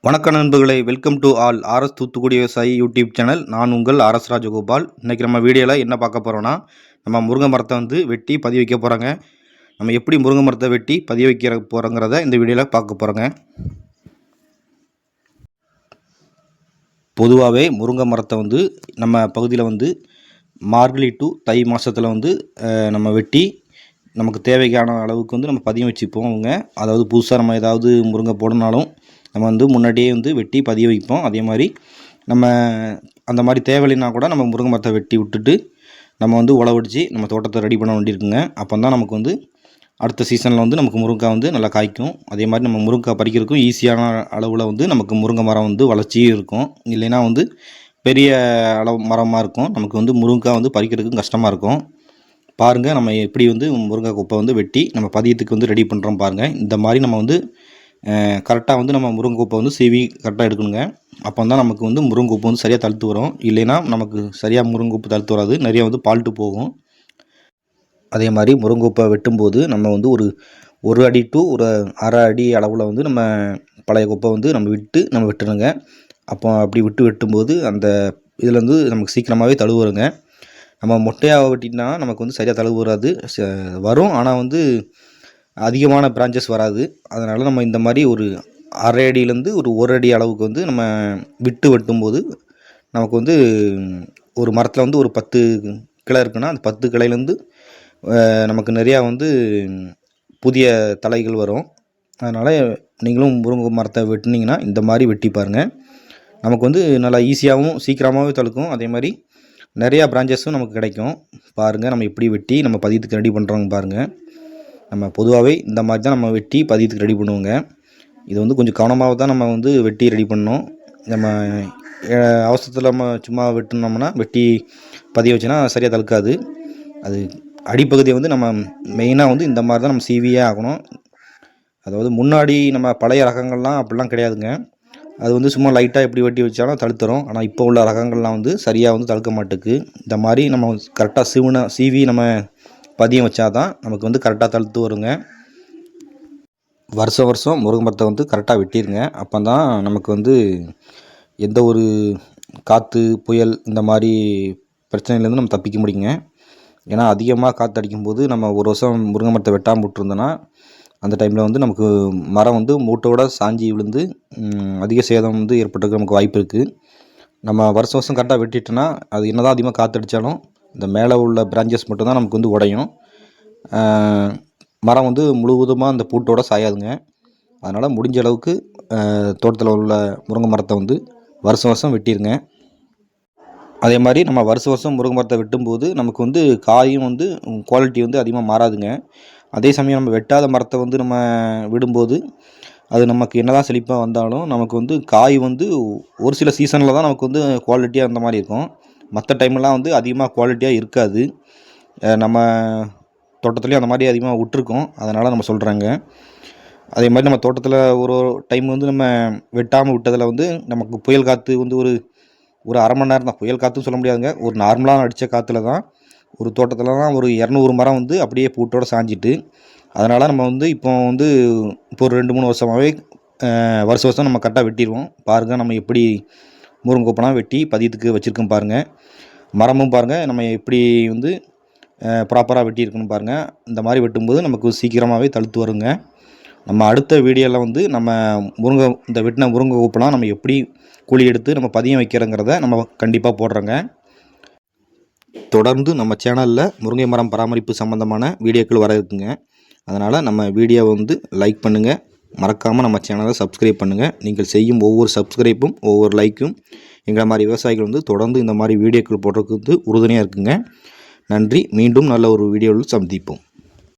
வணக்க நண்பர்களே, welcome to all RS Thoothukudi விவசாயி யூடியூப் சேனல். நான் உங்கள் ஆர்எஸ் ராஜகோபால். இன்றைக்கி நம்ம வீடியோவில் என்ன பார்க்க போகிறோன்னா, நம்ம முருங்கை மரத்தை வெட்டி பதிய வைக்க போகிறோங்க. நம்ம எப்படி முருங்கை மரத்தை வெட்டி பதிய வைக்க போகிறோங்கிறத இந்த வீடியோவில் பார்க்க போகிறோங்க. பொதுவாகவே முருங்கை மரத்தை நம்ம பகுதியில் மார்கழி டு தை மாதத்தில் நம்ம வெட்டி நமக்கு தேவைக்கான அளவுக்கு நம்ம பதியம் வச்சுப்போம். அதாவது புதுசாக நம்ம ஏதாவது முருங்கை போடனாலும் நம்ம முன்னாடியே வெட்டி பதிய வைப்போம். அதே மாதிரி நம்ம அந்த மாதிரி தேவையில்லைனா கூட நம்ம முருங்கை மரத்தை வெட்டி விட்டுட்டு நம்ம உழவடிச்சு நம்ம தோட்டத்தை ரெடி பண்ண வேண்டியிருக்குங்க. அப்போ தான் நமக்கு அடுத்த சீசனில் நமக்கு முருங்கைக்காய் நல்லா காய்க்கும். அதே மாதிரி நம்ம முருங்கைக்காய் பறிக்கிறதுக்கும் ஈஸியான அளவில் நமக்கு முருங்கை மரம் வளர்ச்சியும் இருக்கும். இல்லைன்னா பெரிய அளவு மரமாக இருக்கும். நமக்கு முருங்கைக்காய் பறிக்கிறதுக்கும் கஷ்டமாக இருக்கும். பாருங்கள், நம்ம எப்படி முருங்கை குப்பை வெட்டி நம்ம பதியத்துக்கு ரெடி பண்ணுறோம். பாருங்கள், இந்த மாதிரி நம்ம கரெக்டாக நம்ம முருங்கைப்பூப்பை சீவி கரெக்டாக எடுக்கணுங்க. அப்போ தான் நமக்கு முருங்கைப்பூ சரியாக தழுத்து வரும். இல்லைன்னா நமக்கு சரியாக முருங்கைப்பூ தழுத்து வராது, நிறைய பால்ட்டு போகும். அதே மாதிரி முருங்கைப்பூப்பை வெட்டும்போது நம்ம ஒரு அடி டு ஒரு அரை அடி அளவில் நம்ம பழைய குப்பை நம்ம வெட்டணுங்க. அப்போ அப்படி வெட்டும்போது அந்த இதுலேருந்து நமக்கு சீக்கிரமாகவே தழுவு வருங்க. நம்ம மொட்டையாக வெட்டினா நமக்கு சரியாக தழுவு வராது, வரும். ஆனால் அதிகமான பிரான்ச்சஸ் வராது. அதனால் நம்ம இந்த மாதிரி ஒரு அரை அடியிலேருந்து ஒரு அடி அளவுக்கு நம்ம வெட்டும்போது நமக்கு ஒரு மரத்தில் ஒரு 10 கிளை இருக்குன்னா அந்த 10 கிளையிலேருந்து நமக்கு நிறையா புதிய தலைகள் வரும். அதனால் நீங்களும் முருங்கை மரத்தை வெட்டினீங்கன்னா இந்த மாதிரி வெட்டி பாருங்கள். நமக்கு நல்லா ஈஸியாகவும் சீக்கிரமாகவே தழுக்கும். அதே மாதிரி நிறையா பிரான்ச்சஸும் நமக்கு கிடைக்கும். பாருங்கள், நம்ம எப்படி வெட்டி நம்ம பதியத்துக்கு ரெடி பண்ணுறோங்க. பாருங்கள், நம்ம பொதுவாகவே இந்த மாதிரி தான் நம்ம வெட்டி பதியத்துக்கு ரெடி பண்ணுவோங்க. இது கொஞ்சம் கவனமாக தான் நம்ம வெட்டி ரெடி பண்ணோம். நம்ம அவசரத்தில் நம்ம சும்மா வெட்டினோம்னா வெட்டி பதிய வச்சோன்னா சரியாக தழுக்காது. அது அடிப்பகுதியை நம்ம மெயினாக இந்த மாதிரி தான் நம்ம சீவியே ஆகணும். அதாவது முன்னாடி நம்ம பழைய ரகங்கள்லாம் அப்படிலாம் கிடையாதுங்க. அது சும்மா லைட்டாக எப்படி வெட்டி வச்சாலும் தழுத்துறோம். ஆனால் இப்போ உள்ள ரகங்கள்லாம் சரியாக தழுக்க மாட்டுக்கு. இந்த மாதிரி நம்ம கரெக்டாக சீவி நம்ம பதியம் வச்சா தான் நமக்கு கரெக்டாக தழுத்து வருங்க. வருஷம் முருங்கை மரத்தை கரெக்டாக வெட்டிடுங்க. அப்போ தான் நமக்கு எந்த ஒரு காற்று புயல் இந்த மாதிரி பிரச்சனையிலேருந்து நம்ம தப்பிக்க முடியுங்க. ஏன்னா அதிகமாக காற்று அடிக்கும்போது நம்ம ஒரு வருஷம் முருங்கை மரத்தை வெட்டாமல் விட்டுருந்தோன்னா அந்த டைமில் நமக்கு மரம் மூட்டோட சாஞ்சி விழுந்து அதிக சேதம் ஏற்பட்டுக்க நமக்கு வாய்ப்பு இருக்குது. நம்ம வருஷம் கரெக்டாக வெட்டிட்டோன்னா அது என்ன தான் அதிகமாக காற்று அடித்தாலும் இந்த மேலே உள்ள பிரான்ச்சஸ் மட்டும்தான் நமக்கு உடையும். மரம் முழுவதுமாக அந்த பூட்டோட சாயாதுங்க. அதனால் முடிஞ்ச அளவுக்கு தோட்டத்தில் உள்ள முருங்கை மரத்தை வருஷம் வெட்டிடுங்க. அதே மாதிரி நம்ம வருஷம் முருங்கை மரத்தை வெட்டும்போது நமக்கு காயும் குவாலிட்டி அதிகமாக மாறாதுங்க. அதே சமயம் நம்ம வெட்டாத மரத்தை நம்ம விடும்போது அது நமக்கு என்ன தான் செழிப்பாக வந்தாலும் நமக்கு காய் ஒரு சில சீசனில் தான் நமக்கு குவாலிட்டியாக அந்த மாதிரி இருக்கும். மற்ற டைம்லாம் அதிகமாக குவாலிட்டியாக இருக்காது. நம்ம தோட்டத்துலேயும் அந்த மாதிரி அதிகமாக விட்டுருக்கோம். அதனால் நம்ம சொல்கிறாங்க. அதே மாதிரி நம்ம தோட்டத்தில் ஒரு டைம் நம்ம வெட்டாமல் விட்டதில் நமக்கு புயல் காற்று ஒரு அரை மணி நேரம் தான், புயல் காற்றுன்னு சொல்ல முடியாதுங்க, ஒரு நார்மலாக அடித்த காற்றுல தான் ஒரு தோட்டத்திலலாம் ஒரு 200 மரம் அப்படியே பூட்டோடு சாஞ்சிட்டு. அதனால் நம்ம இப்போ ஒரு 2-3 வருஷமாகவே வருஷம் நம்ம கரெக்டாக வெட்டிடுவோம். பாருங்கள், நம்ம எப்படி முருங்கைப்பூலாம் வெட்டி பதியத்துக்கு வச்சுருக்கோம். பாருங்கள், மரமும் பாருங்கள் நம்ம எப்படி ப்ராப்பராக வெட்டியிருக்கணும். பாருங்கள், இந்த மாதிரி வெட்டும்போது நமக்கு சீக்கிரமாகவே தழுத்து வருங்க. நம்ம அடுத்த வீடியோவில் நம்ம இந்த வெட்டின முருங்கை பூப்பெல்லாம் நம்ம எப்படி குழி எடுத்து நம்ம பதியம் வைக்கிறோங்கிறத நம்ம கண்டிப்பாக போடுறோங்க. தொடர்ந்து நம்ம சேனலில் முருங்கை மரம் பராமரிப்பு சம்மந்தமான வீடியோக்கள் வர இருக்குங்க. அதனால் நம்ம வீடியோவை லைக் பண்ணுங்கள். மறக்காமல் நம்ம சேனலை சப்ஸ்கிரைப் பண்ணுங்கள். நீங்கள் செய்யும் ஒவ்வொரு சப்ஸ்கிரைப்பும் ஒவ்வொரு லைக்கும் எங்களை மாதிரி விவசாயிகள் தொடர்ந்து இந்த மாதிரி வீடியோக்கள் போடுறதுக்கு உறுதுணையாக இருக்குங்க. நன்றி. மீண்டும் நல்ல ஒரு வீடியோவில் சந்திப்போம்.